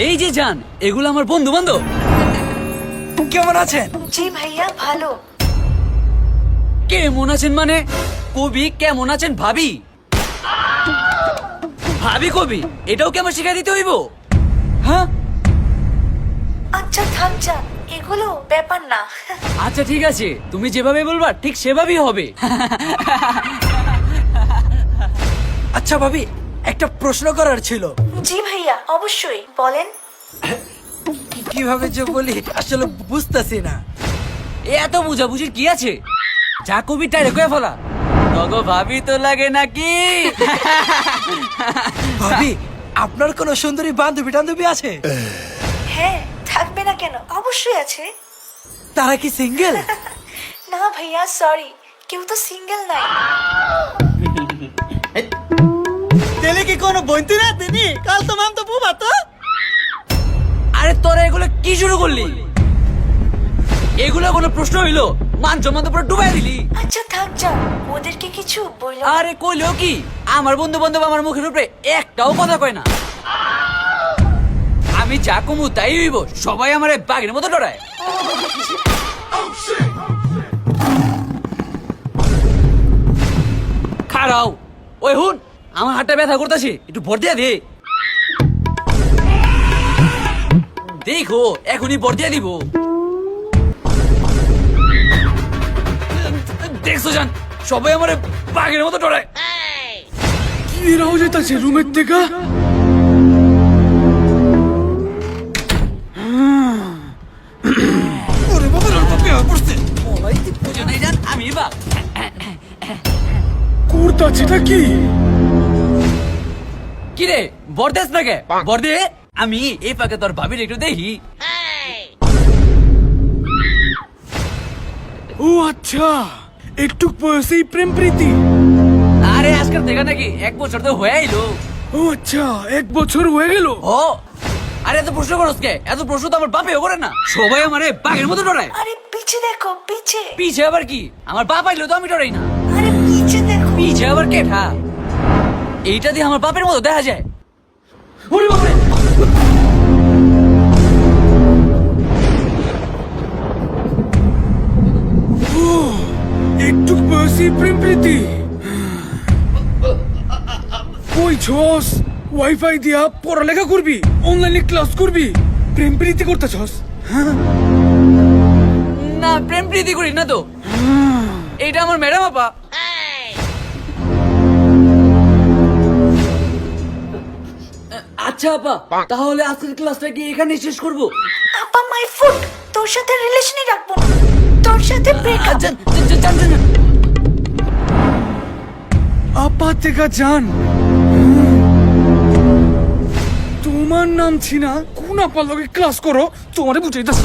এই যে জান, এগুলো আমার বন্ধু বান্ধব। কেমন আছেন? জি ভাইয়া ভালো। কেমন আছেন মানে? কবি কেমন আছেন ভাবি? ভাবি কবি, এটাও কি আমার শিখাই দিতে হইব? হ্যাঁ আচ্ছা থাক যা, এগুলো ব্যাপার না। আচ্ছা ঠিক আছে, তুমি যেভাবে বলবা ঠিক সেভাবেই হবে। আচ্ছা ভাবি, একটা প্রশ্ন করার ছিল। জি ভাইয়া অবশ্যই বলেন। কিভাবে যে বলি আসলে বুঝতেছি না। এত বুঝাবুঝির কি আছে? যা কবি তাই রেখে ফেলা। তগো ভাবি তো লাগে নাকি? ভাবি, আপনার কোনো সুন্দরী বান্ধবী টান্ধবী আছে? হ্যাঁ থাকবে না কেন, অবশ্যই আছে। তারা কি সিঙ্গেল? না ভাইয়া সরি, কেউ তো সিঙ্গেল নাই। তেলে কি কোনো বইতে না তিনি কাল তো মাম তো বুবা তো। আরে তোরা এগুলো কি শুরু করলি? এগুলো কোনো প্রশ্ন হইলো? মান সম্মান তো পুরো ডুবাই দিলি। আচ্ছা থাক যা, ওদেরকে কিছু বললো না। আরে কইলেও কি, আমার বন্ধু বান্ধব আমার মুখের উপরে একটাও কথা কয় না। আমি যা কমু তাই হইব, সবাই আমার বাঘের মতো ডরায়। খাড়াও, ওই হুন, আমার হাতটা ব্যথা করতেছে, একটু ভর দিয়া দে। দেখো এখনই ভর দিয়া দিব। দেখছো জান, সবাই আমার বাঘের মতো ডরায়। কি রাও যেতেছে রুমের থেকে? ওরে বাবা, ওর বাবা বিয়ে করছে। বুঝো নাই জান, আমি বাঘ। করতাছেটা কি? কি রে বর দেস না কে? বর দে। আমি এই পাকে তোর ভাবির একটু দেখি। ও আচ্ছা, একটু বয়সেই প্রেম প্রীতি। আরে আজকাল দেখা নাকি, 1 বছর তো হয়ে আইলো। ও আচ্ছা, 1 বছর হয়ে গেল। ও আরে এত প্রশ্ন করস কে? এত প্রশ্ন তো আমার বাপেও করে না। সবাই আমারে বাঘের মতো ডরায়। আরে পিছে দেখো পিছে। পিছে আবার কি? আমার বাপ আইলো তো আমি ডরাই না। আরে পিছে দেখো। পিছে আবার কেঠা? এইটা দিয়ে আমার বাপের মতো দেখা যায়। ওরে বাপরে! ও, একটু বয়সেই প্রেম প্রীতি। ওই ছস ওয়াইফাই দিয়া পড়ালেখা করবি, অনলাইনে ক্লাস করবি, প্রেম প্রীতি করতেছস? না প্রেম প্রীতি করি না তো। এইটা আমার ম্যাডাম আপা। আচ্ছা আপা, তাহলে আজকের ক্লাসটা কি এখানে শেষ করবো? আপা মাই ফুট, তোর সাথে রিলেশনই রাখবো না, তোর সাথে ব্রেকআপ। জান জান জান জান। আপা থেকে জান, তোমার নাম ছিনা কোন আপার লগে ক্লাস করো, তোমারে বুঝাইতেছ।